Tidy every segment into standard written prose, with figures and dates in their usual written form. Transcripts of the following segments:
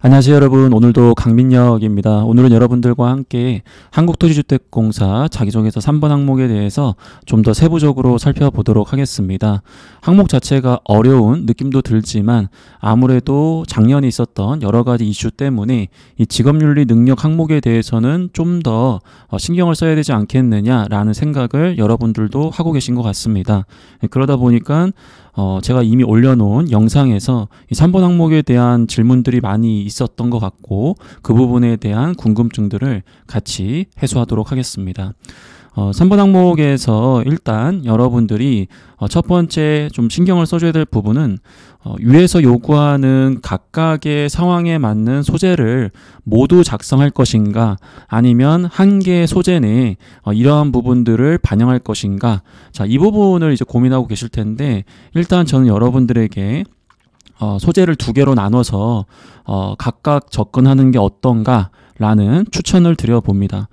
안녕하세요 여러분. 오늘도 강민혁입니다. 오늘은 여러분들과 함께 한국토지주택공사 자기소개서 3번 항목에 대해서 좀 더 세부적으로 살펴보도록 하겠습니다. 항목 자체가 어려운 느낌도 들지만 아무래도 작년에 있었던 여러 가지 이슈 때문에 이 직업윤리 능력 항목에 대해서는 좀 더 신경을 써야 되지 않겠느냐라는 생각을 여러분들도 하고 계신 것 같습니다. 그러다 보니까 제가 이미 올려놓은 영상에서 이 3번 항목에 대한 질문들이 많이 있었던 것 같고 그 부분에 대한 궁금증들을 같이 해소하도록 하겠습니다. 3번 항목에서 일단 여러분들이 첫 번째 좀 신경을 써줘야 될 부분은 위에서 요구하는 각각의 상황에 맞는 소재를 모두 작성할 것인가, 아니면 한 개의 소재 내에 이러한 부분들을 반영할 것인가. 자, 이 부분을 이제 고민하고 계실 텐데, 일단 저는 여러분들에게 소재를 두 개로 나눠서 각각 접근하는 게 어떤가 라는 추천을 드려봅니다.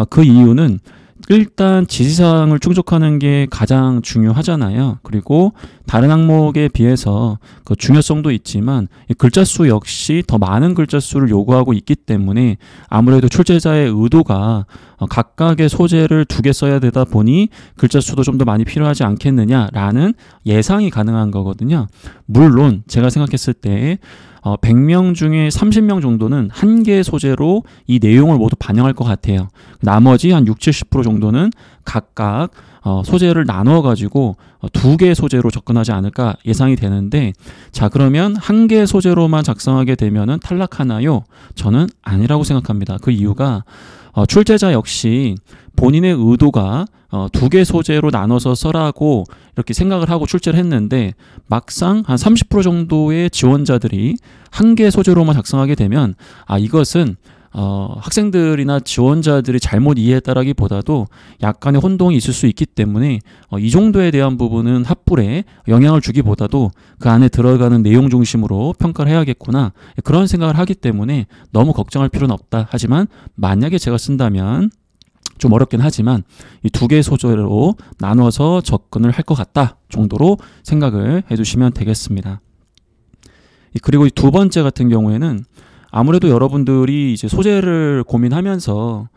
그 이유는 일단 지시사항을 충족하는 게 가장 중요하잖아요. 그리고 다른 항목에 비해서 그 중요성도 있지만 이 글자 수 역시 더 많은 글자 수를 요구하고 있기 때문에 아무래도 출제자의 의도가 각각의 소재를 두 개 써야 되다 보니 글자 수도 좀 더 많이 필요하지 않겠느냐라는 예상이 가능한 거거든요. 물론 제가 생각했을 때 100명 중에 30명 정도는 한 개의 소재로 이 내용을 모두 반영할 것 같아요. 나머지 한 60~70% 정도는 각각 소재를 나누어 가지고 두 개의 소재로 접근하지 않을까 예상이 되는데, 자, 그러면 한 개의 소재로만 작성하게 되면은 탈락하나요? 저는 아니라고 생각합니다. 그 이유가 출제자 역시 본인의 의도가 두 개 소재로 나눠서 써라고 이렇게 생각을 하고 출제를 했는데, 막상 한 30% 정도의 지원자들이 한 개 소재로만 작성하게 되면 이것은 학생들이나 지원자들이 잘못 이해했다라기보다도 약간의 혼동이 있을 수 있기 때문에 이 정도에 대한 부분은 합불에 영향을 주기보다도 그 안에 들어가는 내용 중심으로 평가를 해야겠구나, 그런 생각을 하기 때문에 너무 걱정할 필요는 없다. 하지만 만약에 제가 쓴다면 좀 어렵긴 하지만 이 두 개의 소재로 나눠서 접근을 할 것 같다 정도로 생각을 해두시면 되겠습니다. 그리고 이 두 번째 같은 경우에는 아무래도 여러분들이 이제 소재를 고민하면서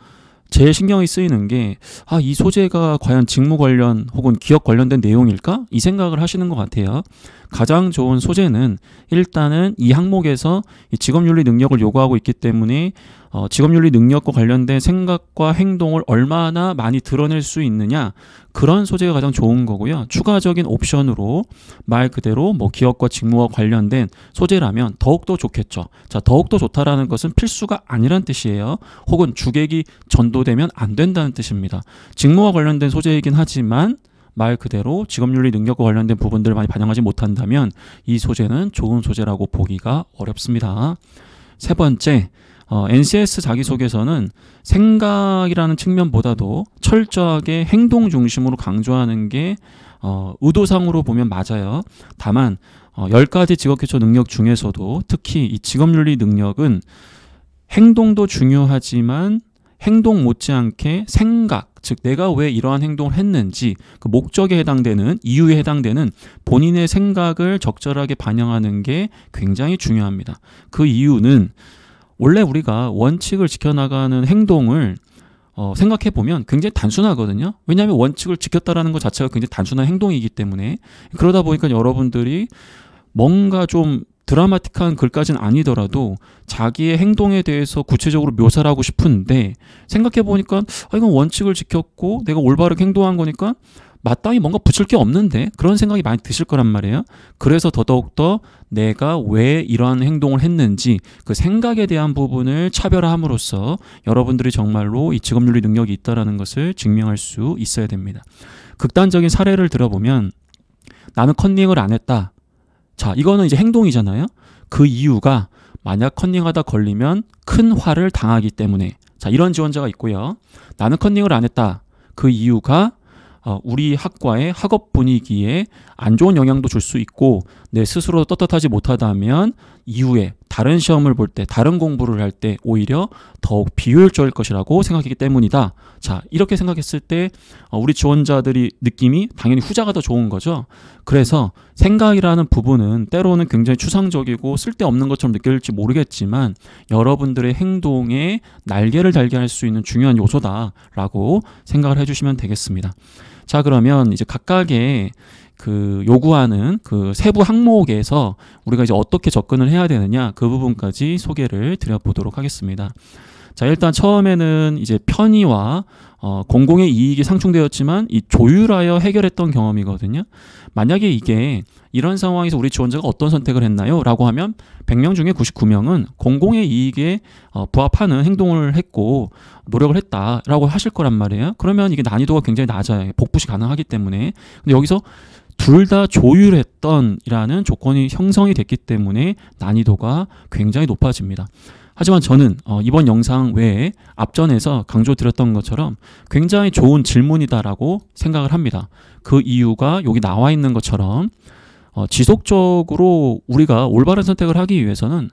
제일 신경이 쓰이는 게 이 소재가 과연 직무 관련 혹은 기업 관련된 내용일까? 이 생각을 하시는 것 같아요. 가장 좋은 소재는 일단은 이 항목에서 이 직업윤리 능력을 요구하고 있기 때문에 직업윤리 능력과 관련된 생각과 행동을 얼마나 많이 드러낼 수 있느냐, 그런 소재가 가장 좋은 거고요. 추가적인 옵션으로 말 그대로 기업과 직무와 관련된 소재라면 더욱더 좋겠죠. 자, 더욱더 좋다라는 것은 필수가 아니란 뜻이에요. 혹은 주객이 전도되면 안 된다는 뜻입니다. 직무와 관련된 소재이긴 하지만 말 그대로 직업윤리 능력과 관련된 부분들을 많이 반영하지 못한다면 이 소재는 좋은 소재라고 보기가 어렵습니다. 세 번째, NCS 자기소개서는 생각이라는 측면보다도 철저하게 행동 중심으로 강조하는 게 의도상으로 보면 맞아요. 다만 10가지 직업기초 능력 중에서도 특히 이 직업윤리 능력은 행동도 중요하지만 행동 못지않게 생각, 즉 내가 왜 이러한 행동을 했는지 그 목적에 해당되는, 이유에 해당되는 본인의 생각을 적절하게 반영하는 게 굉장히 중요합니다. 그 이유는 원래 우리가 원칙을 지켜나가는 행동을 생각해보면 굉장히 단순하거든요. 왜냐하면 원칙을 지켰다라는 것 자체가 굉장히 단순한 행동이기 때문에. 그러다 보니까 여러분들이 뭔가 좀 드라마틱한 글까지는 아니더라도 자기의 행동에 대해서 구체적으로 묘사를 하고 싶은데 생각해보니까 이건 원칙을 지켰고 내가 올바르게 행동한 거니까 마땅히 뭔가 붙일 게 없는데, 그런 생각이 많이 드실 거란 말이에요. 그래서 더더욱더 내가 왜 이러한 행동을 했는지 그 생각에 대한 부분을 차별화함으로써 여러분들이 정말로 이 직업윤리 능력이 있다는 것을 증명할 수 있어야 됩니다. 극단적인 사례를 들어보면 나는 컨닝을 안 했다. 자, 이거는 이제 행동이잖아요. 그 이유가 만약 컨닝하다 걸리면 큰 화를 당하기 때문에. 자, 이런 지원자가 있고요. 나는 컨닝을 안 했다. 그 이유가 우리 학과의 학업 분위기에 안 좋은 영향도 줄 수 있고 내 스스로 떳떳하지 못하다면 이후에 다른 시험을 볼 때, 다른 공부를 할 때 오히려 더욱 비효율적일 것이라고 생각했기 때문이다. 자, 이렇게 생각했을 때 우리 지원자들이 느낌이 당연히 후자가 더 좋은 거죠. 그래서 생각이라는 부분은 때로는 굉장히 추상적이고 쓸데없는 것처럼 느껴질지 모르겠지만 여러분들의 행동에 날개를 달게 할 수 있는 중요한 요소다라고 생각을 해주시면 되겠습니다. 자, 그러면 이제 각각의 그 요구하는 그 세부 항목에서 우리가 이제 어떻게 접근을 해야 되느냐 그 부분까지 소개를 드려보도록 하겠습니다. 자, 일단 처음에는 이제 편의와 공공의 이익이 상충되었지만 이 조율하여 해결했던 경험이거든요. 만약에 이게 이런 상황에서 우리 지원자가 어떤 선택을 했나요? 라고 하면 100명 중에 99명은 공공의 이익에 부합하는 행동을 했고 노력을 했다라고 하실 거란 말이에요. 그러면 이게 난이도가 굉장히 낮아요. 복붙이 가능하기 때문에. 근데 여기서 둘 다 조율했던 이라는 조건이 형성이 됐기 때문에 난이도가 굉장히 높아집니다. 하지만 저는 이번 영상 외에 앞전에서 강조드렸던 것처럼 굉장히 좋은 질문이다라고 생각을 합니다. 그 이유가 여기 나와 있는 것처럼 지속적으로 우리가 올바른 선택을 하기 위해서는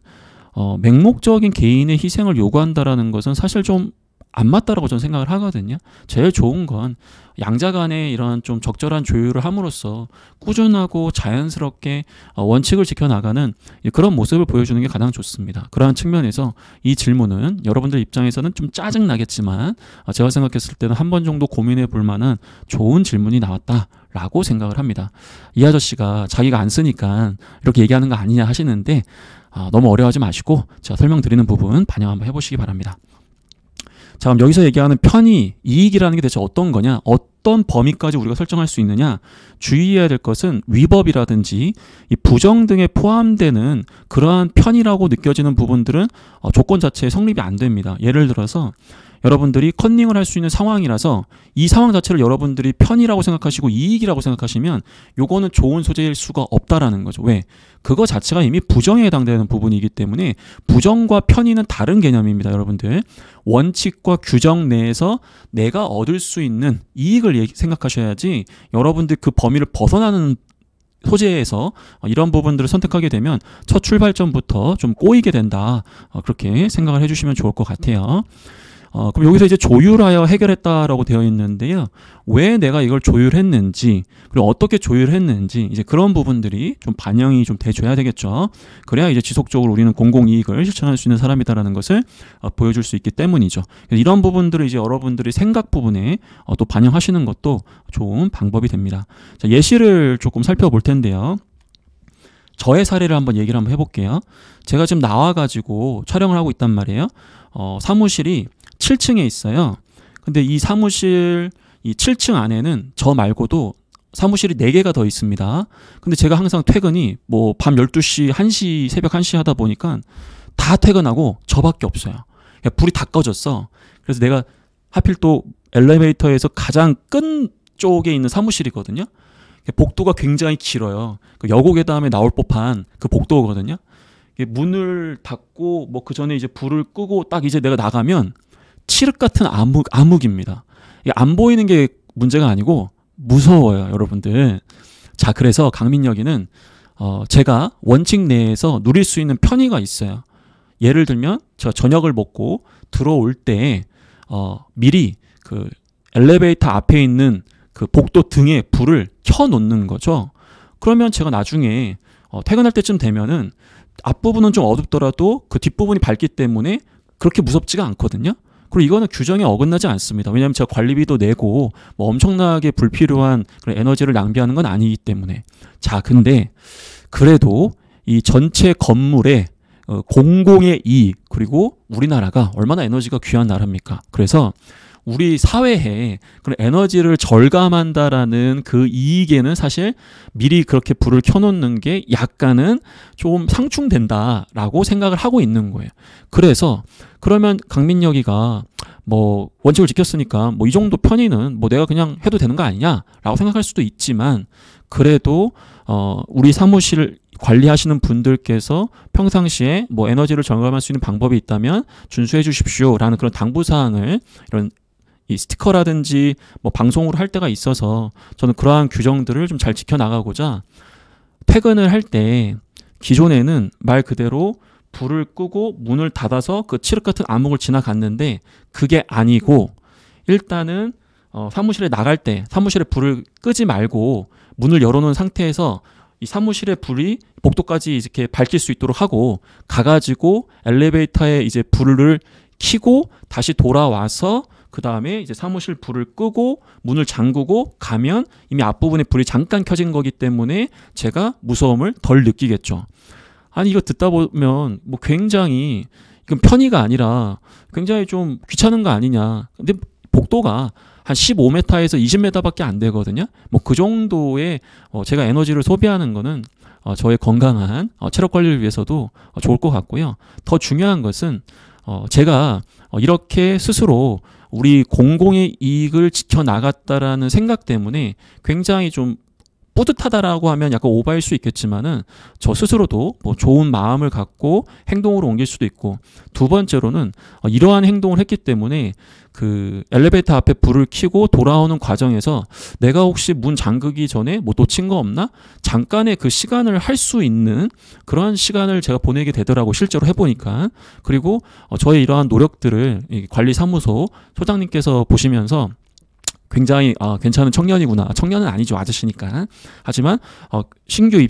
맹목적인 개인의 희생을 요구한다라는 것은 사실 좀 안 맞다라고 저는 생각을 하거든요. 제일 좋은 건 양자 간의 이런 좀 적절한 조율을 함으로써 꾸준하고 자연스럽게 원칙을 지켜나가는 그런 모습을 보여주는 게 가장 좋습니다. 그러한 측면에서 이 질문은 여러분들 입장에서는 좀 짜증나겠지만 제가 생각했을 때는 한 번 정도 고민해 볼 만한 좋은 질문이 나왔다라고 생각을 합니다. 이 아저씨가 자기가 안 쓰니까 이렇게 얘기하는 거 아니냐 하시는데 너무 어려워하지 마시고 제가 설명드리는 부분 반영 한번 해보시기 바랍니다. 자, 그럼 여기서 얘기하는 편의, 이익이라는 게 대체 어떤 거냐? 어떤 범위까지 우리가 설정할 수 있느냐? 주의해야 될 것은 위법이라든지 이 부정 등에 포함되는 그러한 편의라고 느껴지는 부분들은 조건 자체에 성립이 안 됩니다. 예를 들어서 여러분들이 컨닝을 할 수 있는 상황이라서 이 상황 자체를 여러분들이 편의라고 생각하시고 이익이라고 생각하시면 요거는 좋은 소재일 수가 없다라는 거죠. 왜? 그거 자체가 이미 부정에 해당되는 부분이기 때문에 부정과 편의는 다른 개념입니다. 여러분들 원칙과 규정 내에서 내가 얻을 수 있는 이익을 생각하셔야지 여러분들 그 범위를 벗어나는 소재에서 이런 부분들을 선택하게 되면 첫 출발점부터 좀 꼬이게 된다. 그렇게 생각을 해주시면 좋을 것 같아요. 그럼 여기서 이제 조율하여 해결했다라고 되어 있는데요. 왜 내가 이걸 조율했는지, 그리고 어떻게 조율했는지, 이제 그런 부분들이 좀 반영이 좀 돼줘야 되겠죠. 그래야 이제 지속적으로 우리는 공공이익을 실천할 수 있는 사람이다라는 것을 보여줄 수 있기 때문이죠. 이런 부분들을 이제 여러분들이 생각 부분에 또 반영하시는 것도 좋은 방법이 됩니다. 자, 예시를 조금 살펴볼 텐데요. 저의 사례를 한번 얘기를 한번 해볼게요. 제가 지금 나와가지고 촬영을 하고 있단 말이에요. 사무실이 7층에 있어요. 근데 이 사무실 이 7층 안에는 저 말고도 사무실이 4개가 더 있습니다. 근데 제가 항상 퇴근이 뭐 밤 12시, 1시, 새벽 1시 하다 보니까 다 퇴근하고 저밖에 없어요. 불이 다 꺼졌어. 그래서 내가 하필 또 엘리베이터에서 가장 끈 쪽에 있는 사무실이거든요. 복도가 굉장히 길어요. 그 여고계 다음에 나올 법한 그 복도거든요. 문을 닫고 뭐 그 전에 이제 불을 끄고 딱 이제 내가 나가면 칠흑 같은 암흑입니다. 안 보이는 게 문제가 아니고 무서워요, 여러분들. 자, 그래서 강민여기는 제가 원칙 내에서 누릴 수 있는 편의가 있어요. 예를 들면 제가 저녁을 먹고 들어올 때 미리 그 엘리베이터 앞에 있는 그 복도 등에 불을 켜놓는 거죠. 그러면 제가 나중에 퇴근할 때쯤 되면은 앞부분은 좀 어둡더라도 그 뒷부분이 밝기 때문에 그렇게 무섭지가 않거든요. 그리고 이거는 규정에 어긋나지 않습니다. 왜냐하면 제가 관리비도 내고 뭐 엄청나게 불필요한 그런 에너지를 낭비하는 건 아니기 때문에. 자, 근데 그래도 이 전체 건물의 공공의 이익, 그리고 우리나라가 얼마나 에너지가 귀한 나라입니까? 그래서 우리 사회에 그런 에너지를 절감한다라는 그 이익에는 사실 미리 그렇게 불을 켜놓는 게 약간은 좀 상충된다라고 생각을 하고 있는 거예요. 그래서 그러면 강민여기가 뭐 원칙을 지켰으니까 뭐 이 정도 편의는 뭐 내가 그냥 해도 되는 거 아니냐라고 생각할 수도 있지만 그래도 우리 사무실 관리하시는 분들께서 평상시에 뭐 에너지를 절감할 수 있는 방법이 있다면 준수해 주십시오라는 그런 당부사항을 이런 이 스티커라든지 뭐 방송으로 할 때가 있어서 저는 그러한 규정들을 좀 잘 지켜나가고자 퇴근을 할 때 기존에는 말 그대로 불을 끄고 문을 닫아서 그 칠흑 같은 암흑을 지나갔는데 그게 아니고 일단은 사무실에 나갈 때 사무실에 불을 끄지 말고 문을 열어놓은 상태에서 이 사무실의 불이 복도까지 이렇게 밝힐 수 있도록 하고 가가지고 엘리베이터에 이제 불을 켜고 다시 돌아와서 그 다음에 이제 사무실 불을 끄고 문을 잠그고 가면 이미 앞부분에 불이 잠깐 켜진 거기 때문에 제가 무서움을 덜 느끼겠죠. 아니 이거 듣다 보면 뭐 굉장히 이건 편의가 아니라 굉장히 좀 귀찮은 거 아니냐. 근데 복도가 한 15m에서 20m밖에 안 되거든요. 뭐 그 정도의 제가 에너지를 소비하는 거는 저의 건강한 체력 관리를 위해서도 좋을 것 같고요. 더 중요한 것은 제가 이렇게 스스로 우리 공공의 이익을 지켜나갔다라는 생각 때문에 굉장히 좀 뿌듯하다라고 하면 약간 오바일 수 있겠지만은 저 스스로도 뭐 좋은 마음을 갖고 행동으로 옮길 수도 있고 두 번째로는 이러한 행동을 했기 때문에 그 엘리베이터 앞에 불을 켜고 돌아오는 과정에서 내가 혹시 문 잠그기 전에 뭐 놓친 거 없나? 잠깐의 그 시간을 할 수 있는 그러한 시간을 제가 보내게 되더라고 실제로 해보니까. 그리고 저의 이러한 노력들을 관리사무소 소장님께서 보시면서 굉장히 괜찮은 청년이구나. 청년은 아니죠. 아저씨니까. 하지만 신규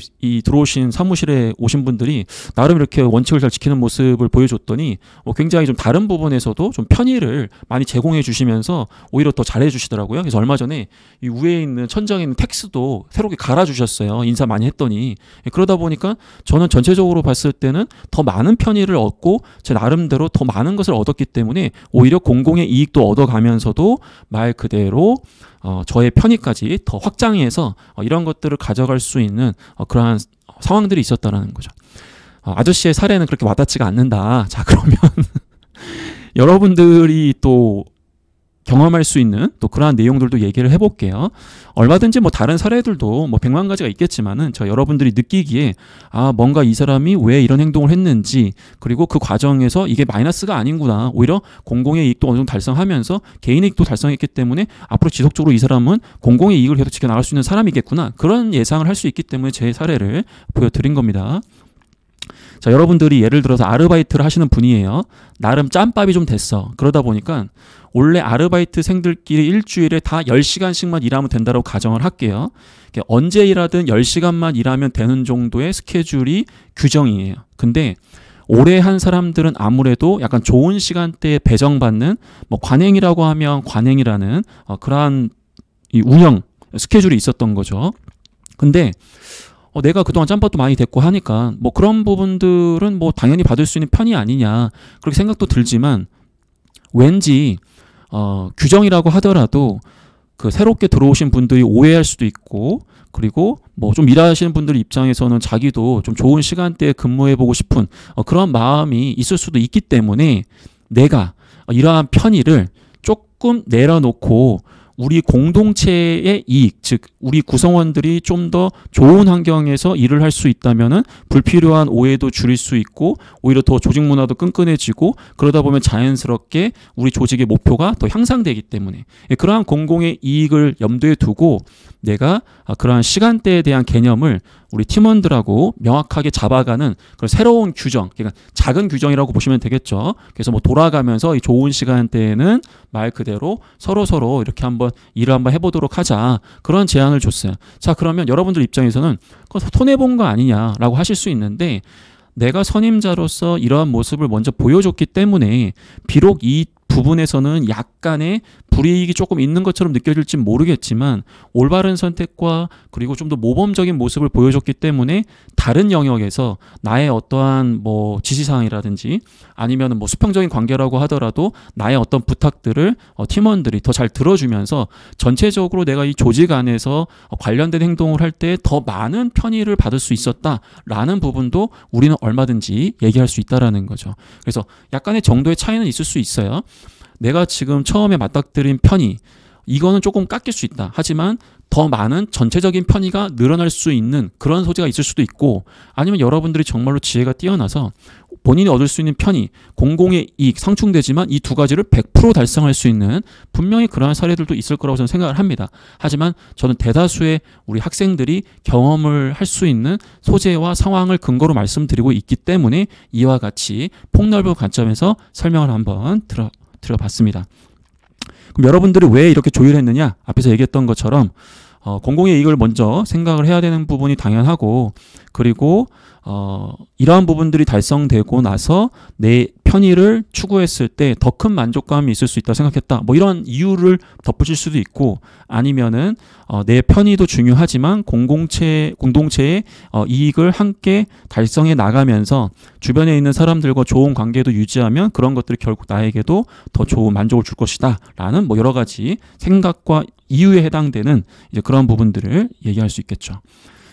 들어오신 사무실에 오신 분들이 나름 이렇게 원칙을 잘 지키는 모습을 보여줬더니 굉장히 좀 다른 부분에서도 좀 편의를 많이 제공해 주시면서 오히려 더 잘해 주시더라고요. 그래서 얼마 전에 이 위에 있는 천장에 있는 텍스도 새롭게 갈아주셨어요. 인사 많이 했더니. 그러다 보니까 저는 전체적으로 봤을 때는 더 많은 편의를 얻고 제 나름대로 더 많은 것을 얻었기 때문에 오히려 공공의 이익도 얻어가면서도 말 그대로 저의 편의까지 더 확장해서 이런 것들을 가져갈 수 있는 그러한 상황들이 있었다는 거죠. 아저씨의 사례는 그렇게 와닿지가 않는다. 자, 그러면 여러분들이 또 경험할 수 있는 또 그러한 내용들도 얘기를 해볼게요. 얼마든지 뭐 다른 사례들도 뭐 100만 가지가 있겠지만은 저 여러분들이 느끼기에 뭔가 이 사람이 왜 이런 행동을 했는지 그리고 그 과정에서 이게 마이너스가 아닌구나. 오히려 공공의 이익도 어느 정도 달성하면서 개인의 이익도 달성했기 때문에 앞으로 지속적으로 이 사람은 공공의 이익을 계속 지켜나갈 수 있는 사람이겠구나. 그런 예상을 할 수 있기 때문에 제 사례를 보여드린 겁니다. 자, 여러분들이 예를 들어서 아르바이트를 하시는 분이에요. 나름 짬밥이 좀 됐어. 그러다 보니까 원래 아르바이트생들끼리 일주일에 다 10시간씩만 일하면 된다고 가정을 할게요. 언제 일하든 10시간만 일하면 되는 정도의 스케줄이 규정이에요. 근데 오래 한 사람들은 아무래도 약간 좋은 시간대에 배정받는 뭐 관행이라고 하면 관행이라는 그러한 이 운영 스케줄이 있었던 거죠. 근데 내가 그동안 짬밥도 많이 됐고 하니까 뭐 그런 부분들은 뭐 당연히 받을 수 있는 편이 아니냐 그렇게 생각도 들지만 왠지 규정이라고 하더라도 그 새롭게 들어오신 분들이 오해할 수도 있고 그리고 뭐 좀 일하시는 분들 입장에서는 자기도 좀 좋은 시간대에 근무해보고 싶은 그런 마음이 있을 수도 있기 때문에 내가 이러한 편의를 조금 내려놓고 우리 공동체의 이익, 즉 우리 구성원들이 좀 더 좋은 환경에서 일을 할 수 있다면은 불필요한 오해도 줄일 수 있고 오히려 더 조직 문화도 끈끈해지고 그러다 보면 자연스럽게 우리 조직의 목표가 더 향상되기 때문에 그러한 공공의 이익을 염두에 두고 내가 그러한 시간대에 대한 개념을 우리 팀원들하고 명확하게 잡아가는 그런 새로운 규정, 그러니까 작은 규정이라고 보시면 되겠죠. 그래서 뭐 돌아가면서 이 좋은 시간대에는 말 그대로 서로 이렇게 한번 일을 한번 해보도록 하자. 그런 제안을 줬어요. 자, 그러면 여러분들 입장에서는 그거 손해본 거 아니냐라고 하실 수 있는데 내가 선임자로서 이러한 모습을 먼저 보여줬기 때문에 비록 이 부분에서는 약간의 불이익이 조금 있는 것처럼 느껴질지 모르겠지만 올바른 선택과 그리고 좀 더 모범적인 모습을 보여줬기 때문에 다른 영역에서 나의 어떠한 뭐 지시사항이라든지 아니면 뭐 수평적인 관계라고 하더라도 나의 어떤 부탁들을 팀원들이 더 잘 들어주면서 전체적으로 내가 이 조직 안에서 관련된 행동을 할 때 더 많은 편의를 받을 수 있었다라는 부분도 우리는 얼마든지 얘기할 수 있다라는 거죠. 그래서 약간의 정도의 차이는 있을 수 있어요. 내가 지금 처음에 맞닥뜨린 편의 이거는 조금 깎일 수 있다. 하지만 더 많은 전체적인 편의가 늘어날 수 있는 그런 소지가 있을 수도 있고 아니면 여러분들이 정말로 지혜가 뛰어나서 본인이 얻을 수 있는 편의, 공공의 이익 상충되지만 이 두 가지를 100% 달성할 수 있는 분명히 그러한 사례들도 있을 거라고 저는 생각을 합니다. 하지만 저는 대다수의 우리 학생들이 경험을 할 수 있는 소재와 상황을 근거로 말씀드리고 있기 때문에 이와 같이 폭넓은 관점에서 설명을 한번 들어봤습니다. 그럼 여러분들이 왜 이렇게 조율했느냐? 앞에서 얘기했던 것처럼 공공의 이익을 먼저 생각을 해야 되는 부분이 당연하고, 그리고 이러한 부분들이 달성되고 나서 내 편의를 추구했을 때 더 큰 만족감이 있을 수 있다고 생각했다. 뭐 이런 이유를 덧붙일 수도 있고, 아니면은 내 편의도 중요하지만 공동체의 이익을 함께 달성해 나가면서 주변에 있는 사람들과 좋은 관계도 유지하면 그런 것들이 결국 나에게도 더 좋은 만족을 줄 것이다 라는 뭐 여러 가지 생각과 이유에 해당되는 이제 그런 부분들을 얘기할 수 있겠죠.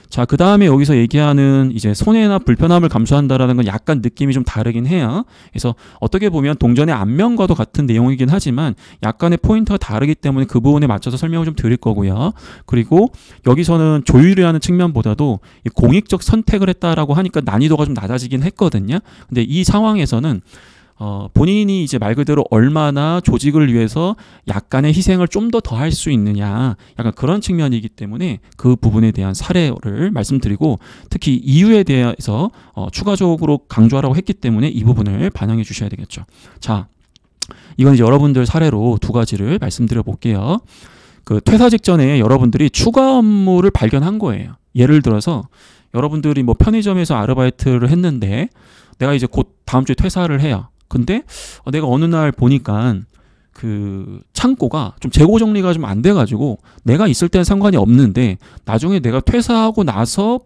자, 그 다음에 여기서 얘기하는 이제 손해나 불편함을 감수한다라는 건 약간 느낌이 좀 다르긴 해요. 그래서 어떻게 보면 동전의 앞면과도 같은 내용이긴 하지만 약간의 포인트가 다르기 때문에 그 부분에 맞춰서 설명을 좀 드릴 거고요. 그리고 여기서는 조율이라는 측면보다도 공익적 선택을 했다라고 하니까 난이도가 좀 낮아지긴 했거든요. 근데 이 상황에서는 본인이 이제 말 그대로 얼마나 조직을 위해서 약간의 희생을 좀 더 할 수 있느냐, 약간 그런 측면이기 때문에 그 부분에 대한 사례를 말씀드리고, 특히 이유에 대해서 추가적으로 강조하라고 했기 때문에 이 부분을 반영해 주셔야 되겠죠. 자, 이건 이제 여러분들 사례로 두 가지를 말씀드려 볼게요. 그 퇴사 직전에 여러분들이 추가 업무를 발견한 거예요. 예를 들어서 여러분들이 뭐 편의점에서 아르바이트를 했는데 내가 이제 곧 다음 주에 퇴사를 해요. 근데 내가 어느 날 보니까 그 창고가 좀 재고 정리가 좀 안 돼가지고 내가 있을 때는 상관이 없는데 나중에 내가 퇴사하고 나서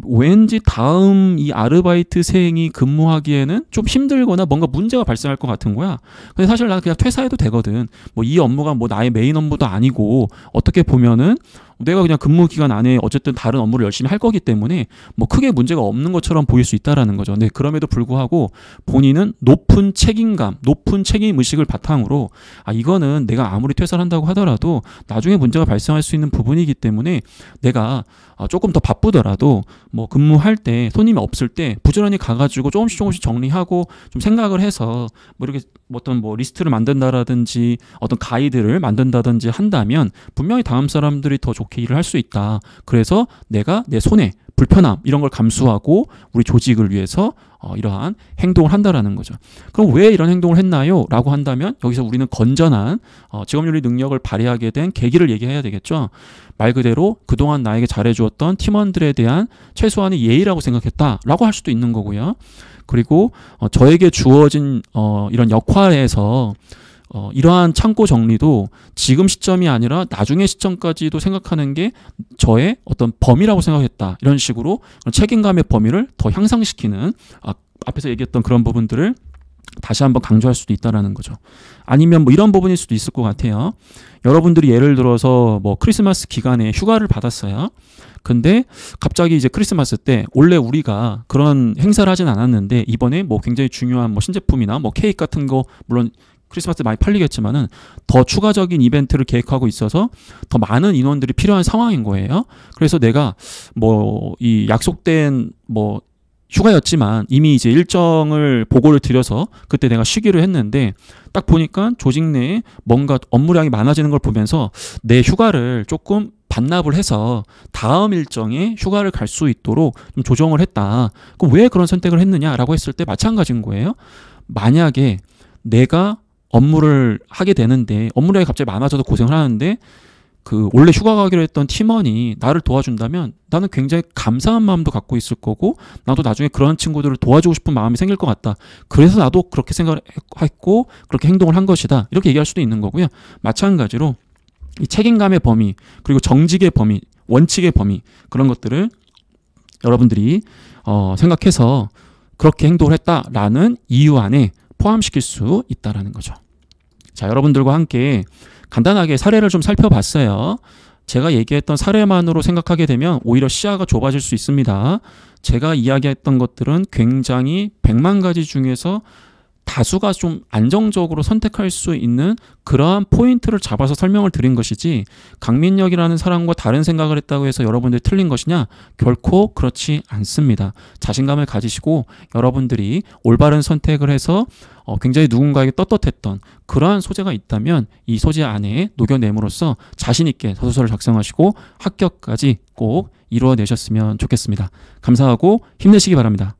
왠지 다음 이 아르바이트생이 근무하기에는 좀 힘들거나 뭔가 문제가 발생할 것 같은 거야. 근데 사실 나는 그냥 퇴사해도 되거든. 뭐 이 업무가 뭐 나의 메인 업무도 아니고 어떻게 보면은 내가 그냥 근무 기간 안에 어쨌든 다른 업무를 열심히 할 거기 때문에 뭐 크게 문제가 없는 것처럼 보일 수 있다라는 거죠. 근데 그럼에도 불구하고 본인은 높은 책임감, 높은 책임 의식을 바탕으로 이거는 내가 아무리 퇴사를 한다고 하더라도 나중에 문제가 발생할 수 있는 부분이기 때문에 내가 조금 더 바쁘더라도 뭐 근무할 때 손님이 없을 때 부지런히 가가지고 조금씩 정리하고 좀 생각을 해서 뭐 이렇게 어떤 뭐 리스트를 만든다라든지 어떤 가이드를 만든다든지 한다면 분명히 다음 사람들이 더 좋게 일을 할 수 있다. 그래서 내가 내 손해, 불편함 이런 걸 감수하고 우리 조직을 위해서 이러한 행동을 한다라는 거죠. 그럼 왜 이런 행동을 했나요? 라고 한다면 여기서 우리는 건전한 직업윤리 능력을 발휘하게 된 계기를 얘기해야 되겠죠. 말 그대로 그동안 나에게 잘해주었던 팀원들에 대한 최소한의 예의라고 생각했다라고 할 수도 있는 거고요. 그리고 저에게 주어진 이런 역할에서 이러한 창고 정리도 지금 시점이 아니라 나중의 시점까지도 생각하는 게 저의 어떤 범위라고 생각했다. 이런 식으로 책임감의 범위를 더 향상시키는 앞에서 얘기했던 그런 부분들을 다시 한번 강조할 수도 있다라는 거죠. 아니면 뭐 이런 부분일 수도 있을 것 같아요. 여러분들이 예를 들어서 뭐 크리스마스 기간에 휴가를 받았어요. 근데 갑자기 이제 크리스마스 때 원래 우리가 그런 행사를 하진 않았는데 이번에 뭐 굉장히 중요한 뭐 신제품이나 뭐 케이크 같은 거 물론 크리스마스 많이 팔리겠지만은 더 추가적인 이벤트를 계획하고 있어서 더 많은 인원들이 필요한 상황인 거예요. 그래서 내가 뭐 이 약속된 뭐 휴가였지만 이미 이제 일정을 보고를 드려서 그때 내가 쉬기로 했는데 딱 보니까 조직 내에 뭔가 업무량이 많아지는 걸 보면서 내 휴가를 조금 반납을 해서 다음 일정에 휴가를 갈 수 있도록 좀 조정을 했다. 그럼 왜 그런 선택을 했느냐라고 했을 때 마찬가지인 거예요. 만약에 내가 업무를 하게 되는데 업무량이 갑자기 많아져서 고생을 하는데 그 원래 휴가 가기로 했던 팀원이 나를 도와준다면 나는 굉장히 감사한 마음도 갖고 있을 거고 나도 나중에 그런 친구들을 도와주고 싶은 마음이 생길 것 같다. 그래서 나도 그렇게 생각을 했고 그렇게 행동을 한 것이다. 이렇게 얘기할 수도 있는 거고요. 마찬가지로 이 책임감의 범위 그리고 정직의 범위, 원칙의 범위 그런 것들을 여러분들이 생각해서 그렇게 행동을 했다라는 이유 안에 포함시킬 수 있다라는 거죠. 자, 여러분들과 함께 간단하게 사례를 좀 살펴봤어요. 제가 얘기했던 사례만으로 생각하게 되면 오히려 시야가 좁아질 수 있습니다. 제가 이야기했던 것들은 굉장히 100만 가지 중에서 다수가 좀 안정적으로 선택할 수 있는 그러한 포인트를 잡아서 설명을 드린 것이지, 강민혁이라는 사람과 다른 생각을 했다고 해서 여러분들이 틀린 것이냐? 결코 그렇지 않습니다. 자신감을 가지시고 여러분들이 올바른 선택을 해서 굉장히 누군가에게 떳떳했던 그러한 소재가 있다면 이 소재 안에 녹여냄으로써 자신 있게 자소서를 작성하시고 합격까지 꼭 이루어내셨으면 좋겠습니다. 감사하고 힘내시기 바랍니다.